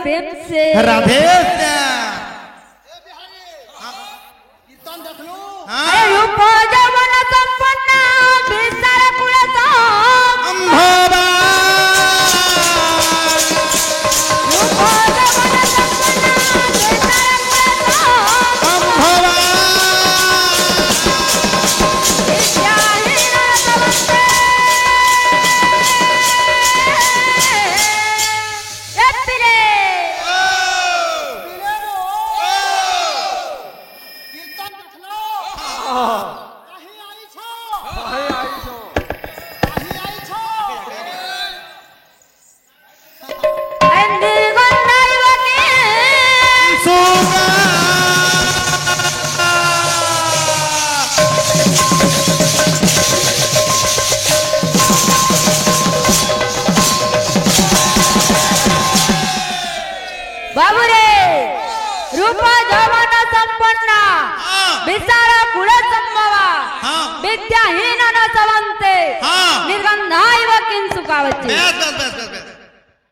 प्रेम से राधे रूप जवन संपन्न विस्तार कुलसम अंभोबा रूप जवन संपन्न विस्तार कुलसम अंभोबा विद्याहीन नमस्ते एत्तिरे बाबुरे रूप जवन संपन्न विशाल कुल संभवा विद्याहीन न सवंते निर्गंधाइव किंसुकावच्चे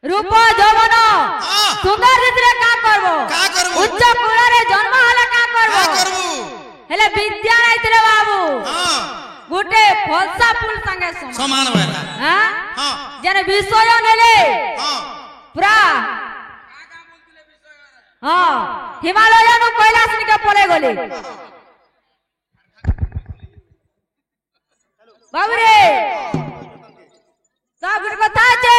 रूप जवन सुंदर रीतिरे का करबो उच्च कुलरे जन्म हले का करबो हेले विद्या नाइतिरे बाबू गुटे फलसा फूल संगे समान होला हां जने विषय नेले पूरा हाँ हिमालय नु कैलाश निके पड़े गले बाबरे सब कथा छे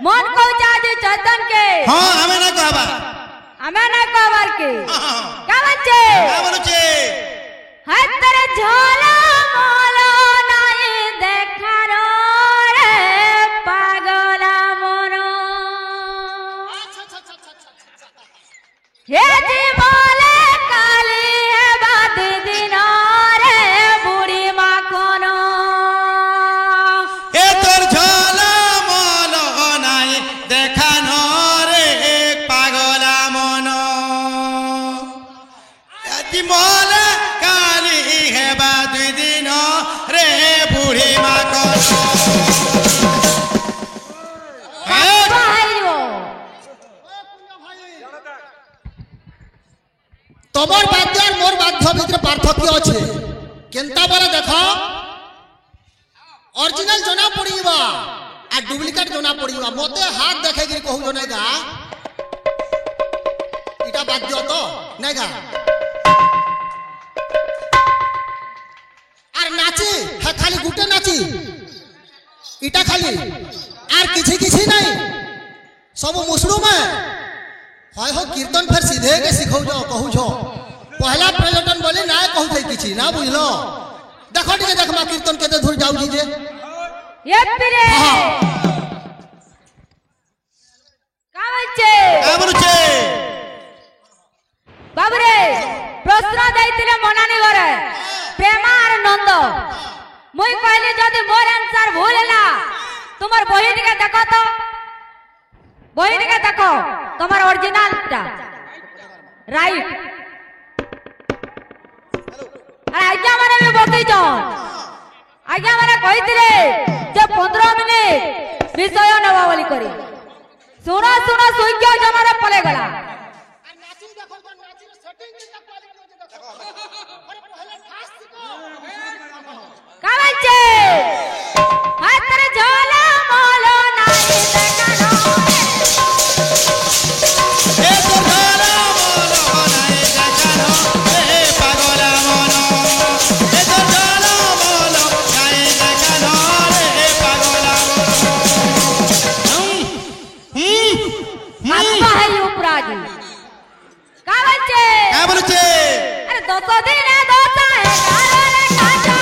मन को जाजे चैतन के हां हमें ना कहबार के का बच्चे हाय तेरे झोला मोला नहीं देखारो रे पागला मोनो हे जीवले काली है बात दिनो रे बुढ़ी माखनो ए तोर झोला मोलो नाई देखानो रे पागला मनो याती मोला काली है बात दिनो रे बुढ़ी माखनो तमर बाध्य और मोर बाध्य भितर पार्थक्य अच्छे केनता बारे देख ओरिजिनल जना पड़ीबा आ डुप्लीकेट जना पड़ीबा मते हाथ देखे कि कहू जनेगा इटा बाध्य तो नेगा आर नाची है खाली गुटे नाची इटा खाली आर किछि नहीं सब मुसरू में हाय हो कीर्तन फिर सीधे के सिखौ जो कहू छो पहला पर्यटन बोले ना कहू थे किछि ना बुझलो देखो टिके देखमा कीर्तन केते दूर जाउ छी जे ये पिरे का बच्चे बाबरे प्रश्न दैतिले मनानी घरे प्रेम और नंद मुई कहली जदी मोर आंसर भूल ହେଲା तुमर बहिन के देखो तो बहिन के देखो तुम्हार ओरिजिनल टा राइट अरे आज्ञा माने भी बतई जन आज्ञा माने कहितिले जे 15 मिनिट विषय नेबा बोली करी सुनो सुनो सुइक्य जमारे पले गला नाची देखो तो नाची सेटिंग के क्वालिटी देखो अरे पहले खास सिखो का बच्चे हाय तेरे झोला मोलो नाई देखानो ए तोर झोला मोलो नाई देखानो रे पागला मनो ए तोर झोला मोलो नाई देखानो रे पागला मनो आत्मा है उपराजी का बच्चे क्या बोलचे अरे 200 दिन है 200 है कारो रे काचो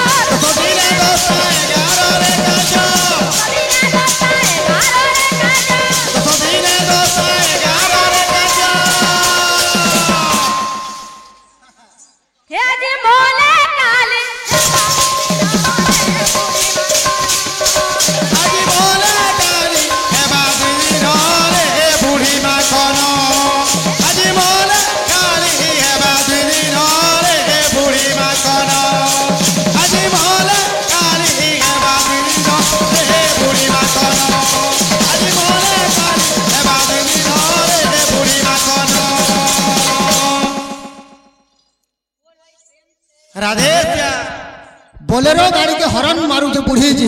बोलेरो गाड़ी के हॉर्न मारू जे बुढ़ी जी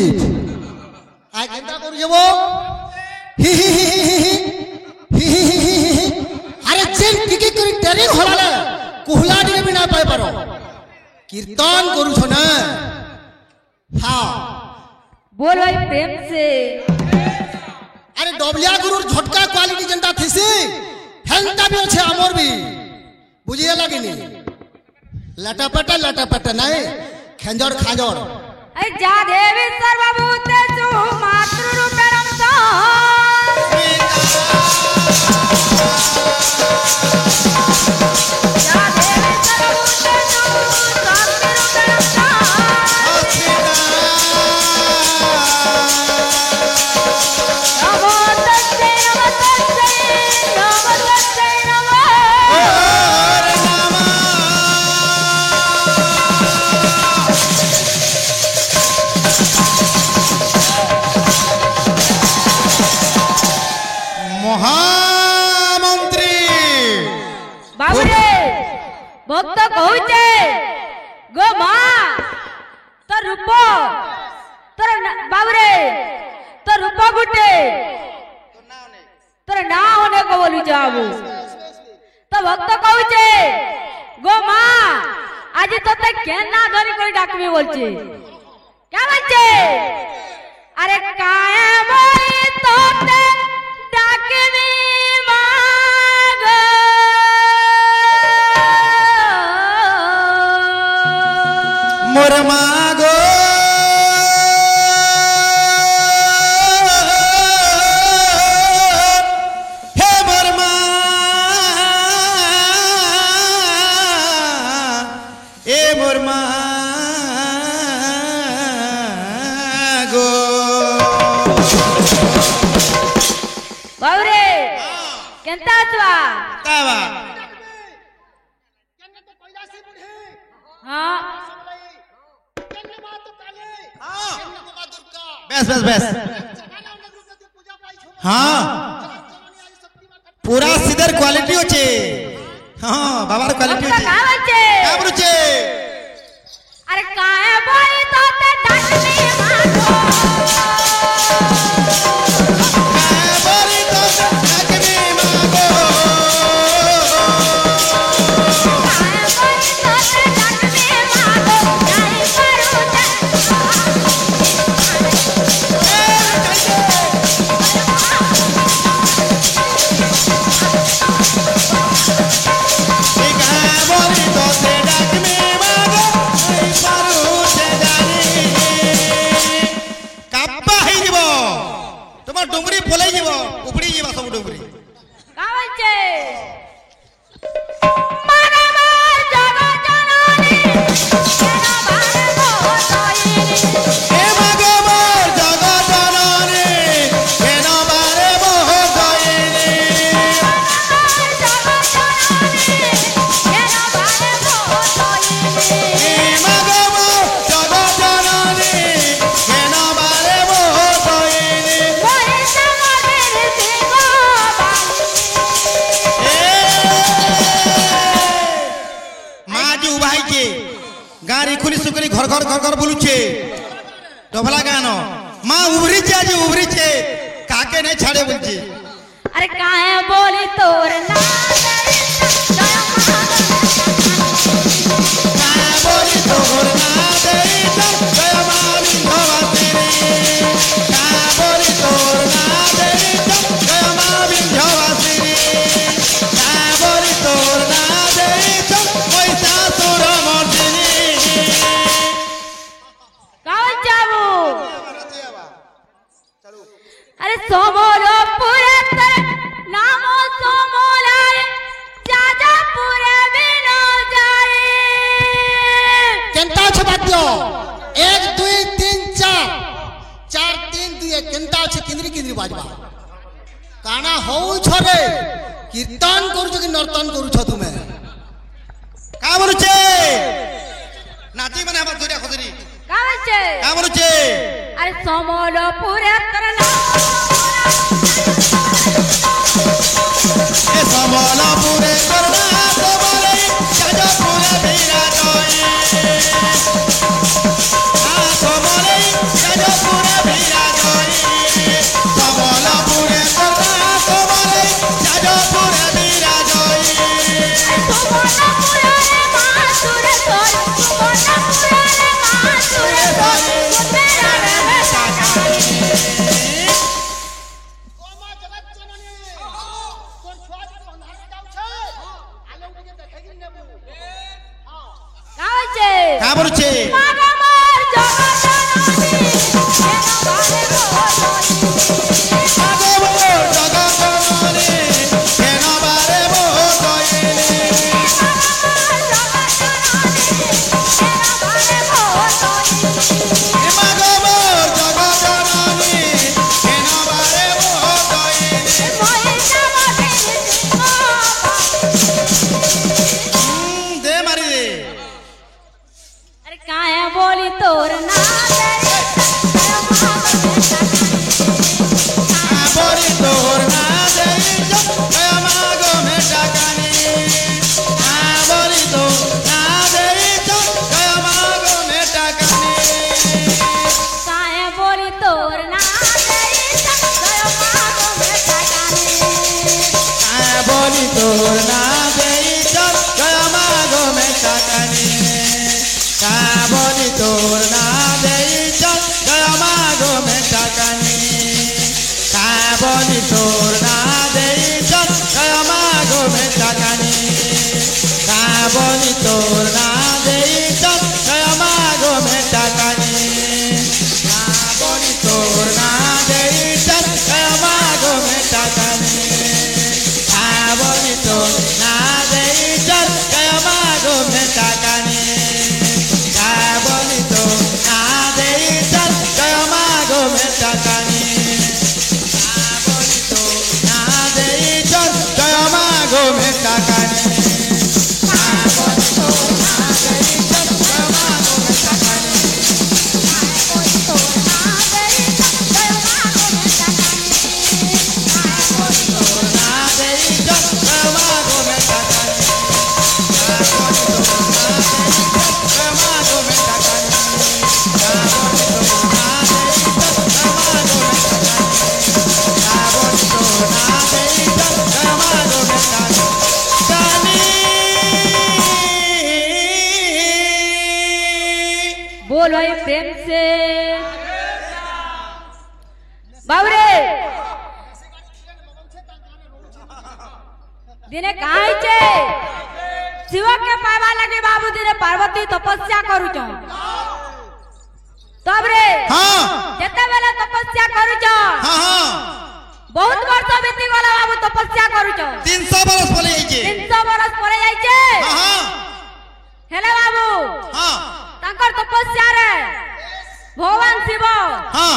आ केंता करू जेबो हि हि हि हि हि हि हि हि हि अरे जेन टिके करी ट्रेनिंग होलाले कुहला टिके बिना पाए पारो कीर्तन करू छ ना हां बोल भाई प्रेम से। अरे डबलिया गुरुर झटका क्वालिटी जनता थिसी हेंता भी अच्छे अमर भी बुझिए लगिनी लटापटा नहीं खेंजर खाजर अरे जा देवी सर्वभूतेषु मातृरूपेण सा जा देवी सर्वभूतेषु मातृरूपेण सा नमो तस्मै नमः महामंत्री बाबूरे भक्त कहूचे गो माँ तो रूप तोर बाबूरे तो रूप गुटे तोर ना होने को बोलू जाबू तो भक्त कहूचे गो माँ आज तो ते केना धरी कोई डाकमी बोलचे क्या बोलचे अरे काहे बोली तो ते डाकमी मोर मागो हे मोर मा ए मोर मागो बाबूरे केंता छुआ तावा हाँ बस हाँ पूरा सीधर क्वालिटी होचे हाँ बाबार क्वालिटी होचे का बच्चे क्या बरुचे अरे काहे बोली तो ते डाकनी मागो काहे बोली तो ते डाकनी मागो काहे बोली तो ते डाकनी मागो नहीं करू डुंगरी फुलाई जीव उपड़ी जीवा सब डुंगरी का बच्चे मानवर जगत जननी केना बारे बोतोइनी हे मागो मोर जगत जननी केना बारे बोतोइनी जगत जननी केना बारे बोतोइनी हे मागो मोर जगत जननी केना बारे बोतोइनी मोहे समरेर सिंहो माजी उभाई के गाड़ी खुली सुकली घर घर बोलुचे डबला गान माँ उभरी छे आज उभरी छे काके नहीं छाड़े बोलचे अरे काहे बोली तोर ना काहे बोली तोर ना देई चल गया मामी धवा तेरी काहे बोली तोर ना देई चल गया मामी धवा तेरी काहे बोली तोर ना देई चल पैसा तोर मर्जी कावन जाबू अरे सोमोलो पूरे तर नामो सोमोलारे जाजा पूरे बिनो जाए केंता छ बाद्यो 1 2 3 4 4 3 2 केंता छ किंद्री बाजबा काना होउ छ रे कीर्तन करू छ कि नर्तन करू छ तुमे का बोलुचे नाची माने हमर दुरिया खुदरी कावन छे का बोलुचे अरे सोमोलो पूरे तर नामो ए सबला पूरे करना सबले जाजा पूरे भीरा जोई से बाबरे दिने कहाँ छे शिव के पावा लगे बाबू दिने पार्वती तपस्या करूछ तब रे हाँ जेते बेले तपस्या करूछ हाँ हाँ बहुत वर्ष बीती गला बाबू तपस्या करूछ 300 बरस पले जाइए 300 बरस परे जाइछे हाँ हाँ हेले बाबू हाँ तांकर तपस्या रे भगवान शिव हाँ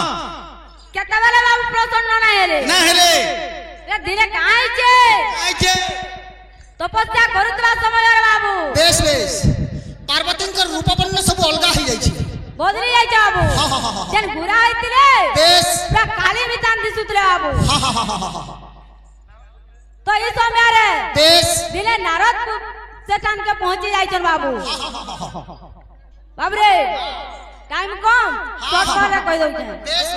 केते बेले बाबू प्रसन्न ना हेले रे दिने कहाँ छे आइए तपस्या करुतबा समय रे बाबू बेस बेस पार्वती कर रूपपन्न सब अलगा ही जाई छी बदली जाई बाबू हाँ हाँ हाँ हाँ जेन गुरा आइतिले बेस पूरा काली बितान दिसुतले बाबू हाँ हाँ हाँ हाँ हाँ तो ई समय रे बेस दिने नारद सेठान के पहुंची जाई छन बाबू बाबू रे टाइम कम शॉर्ट कर कह दउ छे बेस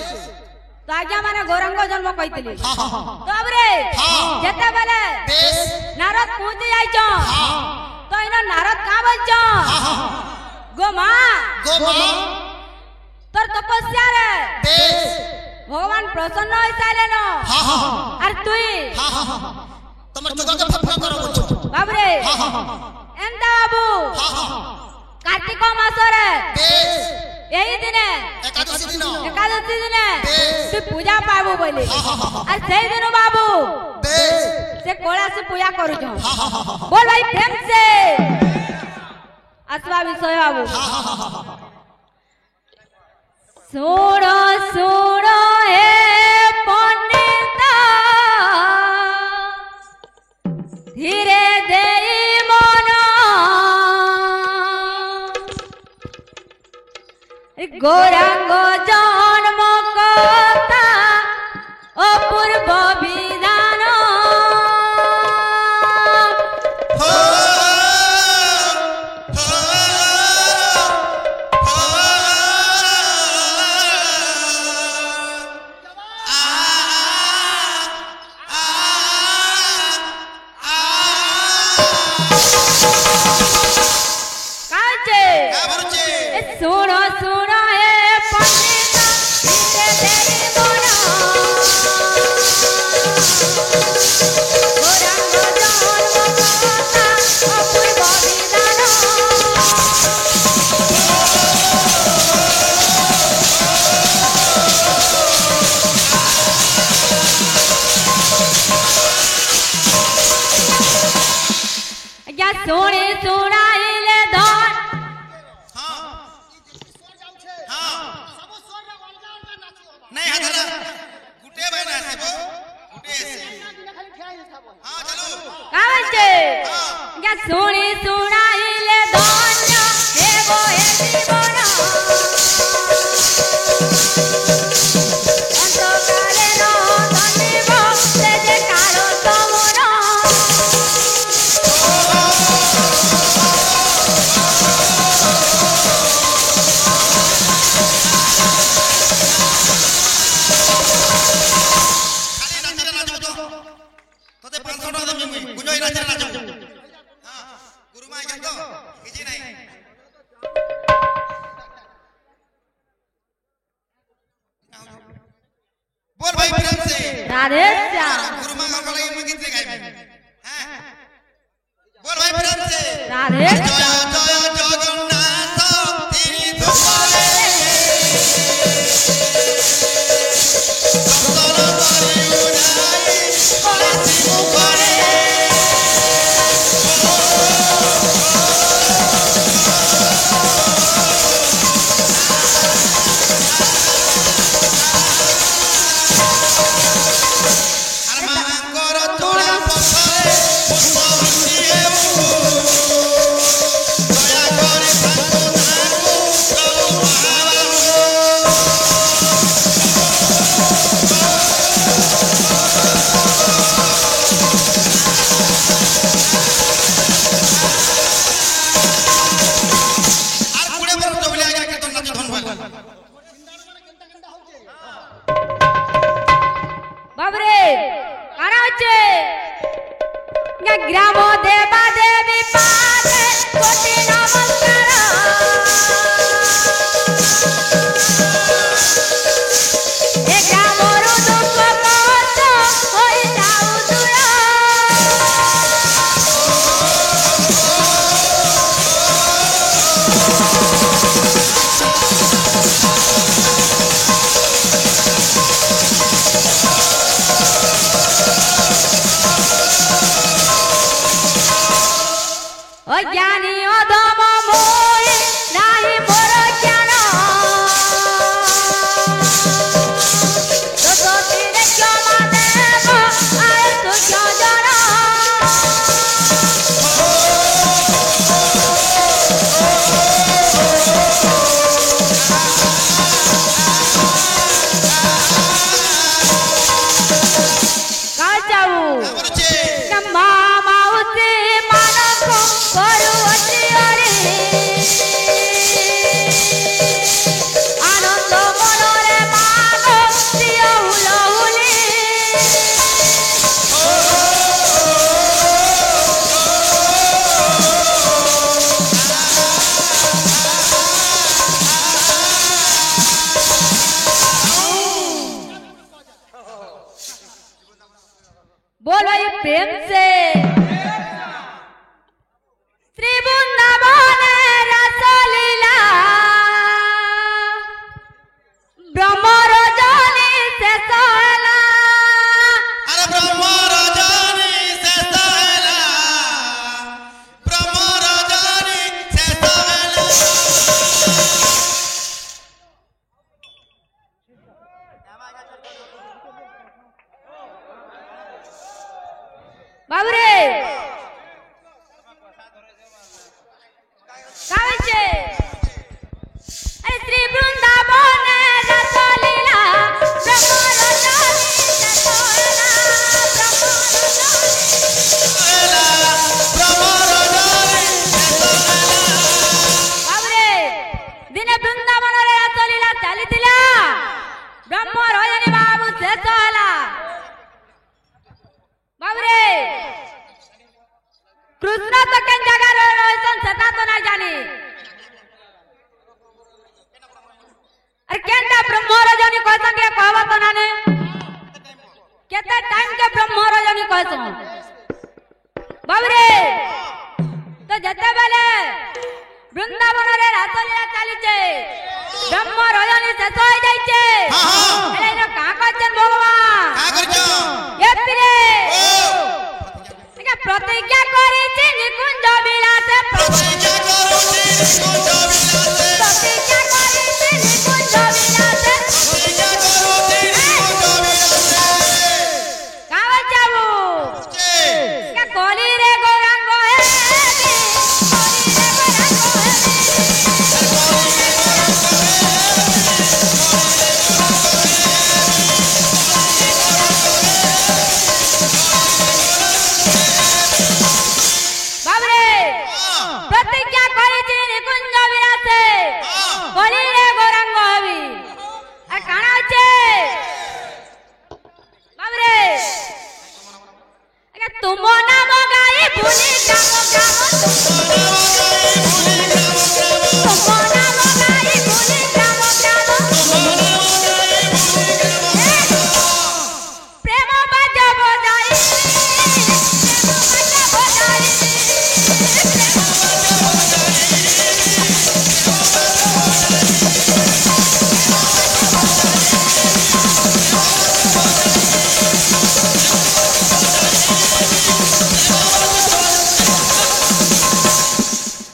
तो आज्ञा माने गौरंग जन्म कहितली हाँ हाँ हाँ तो बाबू रे हाँ। जेते बेले बेस नारद पहुंची जाई छन हाँ तो इना नारद का बोल छन हाँ हाँ गो मां गो मां तोर तपस्या रे बेस भगवान प्रसन्न होई साइले न हाँ हाँ हाँ আর তুই हाँ हाँ हाँ तमर जगह के फफना करो बोलछो বাবরে हाँ हाँ हाँ এন্দা বাবু हाँ हाँ কার্তিক মাসরে बेस এই দিনে एकादशी दिन একাদশী দিনে বেশ। তুই পূজা পাবো বলি हाँ हाँ हाँ আর সেই দিন বাবু बेस সে কোলা সে পূজা করুছ हाँ हाँ हाँ हाँ बोल भाई प्रेम से আসবা বিষয় বাবু हाँ हाँ हाँ हाँ सुनो सुनो हे पंडिता धीरे देई मन गौरांग जन्म कथा अपूर्व विधान काचे सुनो सुनो हे पंडिता धीरे देई मन गौरांग जन्म कथा अपूर्व विधान या सोने सुनाइले धन नहीं हजरा गुटे भाई ना से गुटे से हां चलो कावे छे या सोने सुनाइले धन हे गो हे जीवन अंतकाले न धनिब से जे कालो तमन खाली नाचरे ना जाओ तो ते 500 टका दे मुई गुजोई नाचरे ना जाओ हां गुरु माई जतो किछि नहीं बोल भाई प्रेम से राधे श्याम गुरु मां का लगे मुई गीत गाइबे हां बोल भाई प्रेम से राधे जय जय जगन्नाथ तेरी धुमारे सतल तरी उड़ाई परासी मुखरे আর মাঙ্গর চোড়া পথরে পুষ্প বৃষ্টিয়ে দয়া করে থাকো থাকো প্রভু আর কুড়ে বড় জবলে আগে কীর্তন নাচ ধন ভাই বাবরে কারা হচ্ছে গ্রাম দেবা দেবী পাদে কোটি নমস্কার बोल भाई प्रेम से श्री वृंदावन रसलीला ब्रह्म रजनी से सहला अरे ब्रह्म रजनी से सहला ब्रह्म रजनी से सहला बाबू रे कावे छे अरे श्री वृंदावन रसलीला ब्रह्म रजनी से सहला ब्रह्म रजनी से सहला बाबू रे दिने वृंदावन रे रसलीला चलीतिला ब्रह्म रजनी बाबू से सहला बाबू रे कृष्ण तो केन जगह रहसन सेटा तो नहीं जानी अरे केनटा ब्रह्म रजनी कहसन के कहबा तो नाने केते टाइम के ब्रह्म रजनी कहसन बाबू रे तो जते बेले वृंदावन रे रासलीला चली छे ब्रह्म रजनी शेष हो जाई छे अरे इनो का करछन भगवान का करछो ए पिरे प्रतिज्ञा करिछि निकुंज विलासे प्रतिज्ञा करूछि निकुंज विलासे प्रतिज्ञा करिछि निकुंज विलासे प्रतिज्ञा करूछि निकुंज विलासे काव जाबू का कोली रे गौरांग हे प्रतिज्ञा करिछि निकुंज विलासे कोली रे गौरांग हेबी आ काना छै बाबू रे अगे तुम नाम गाई भूली जाओ गाओ तुम नाम गाई भूली जाओ प्रेम बाजा बजाई प्रेम बाजा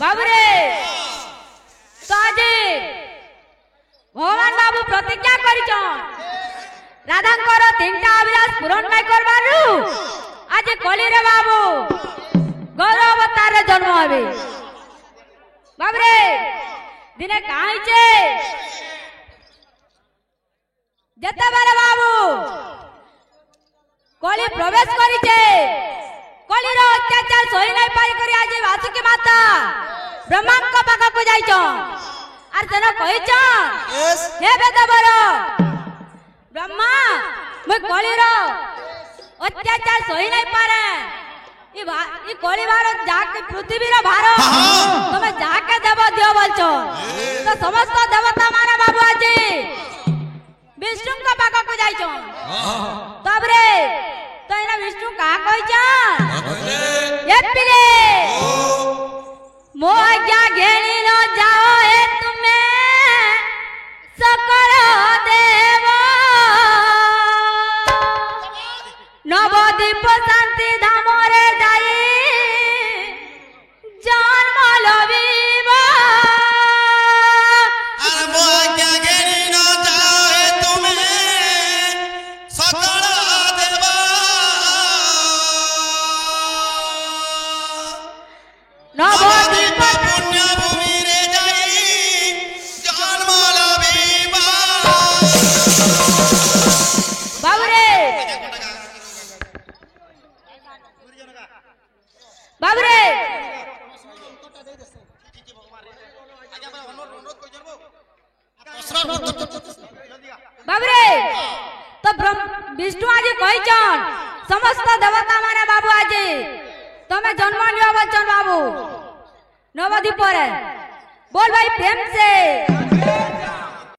बाबू रे तो आज भगवान बाबू प्रतिज्ञा करिछन राधांकर तीनटा अभिलाष पूरण नहीं करबारु आज कली रे बाबू गौरव अवतार रे जन्म हेबे बाबू रे दिने काई छे जते बारे बाबू कली प्रवेश करिछे कली रो अत्याचार सही नहीं पाई करी आज वासुकी माता ब्रह्मांड को पाखा को जाइछो आर तेन कहिछो हे बेदबर ब्रह्मा मैं कली रो अत्याचार सही नहीं पारे ई कली भार जाके पृथ्वी रो भार तमे जाके देव दियो बोलछो तो समस्त देवता माने बाबू आज विष्णु का पाखा को जाइछो तब रे तो इना विष्णु का कहिछो ए पिले मो आज्ञा घेनी न जाओ हे तुमे सकल देव नवदीप शांति धाम रे जाई जन्म लबीबा अरे मो आज्ञा घेनी न जाओ हे तुमे सकल देवा नवदीप पुण्य भूमि रे जाई जन्म लबीबा बाबू रे बाबू रे बाबू रे तो विष्णु आज कहिछन समस्त देवता माने बाबू आज तमे जन्म लियो बचन बाबू नवदीप रे बोल भाई प्रेम से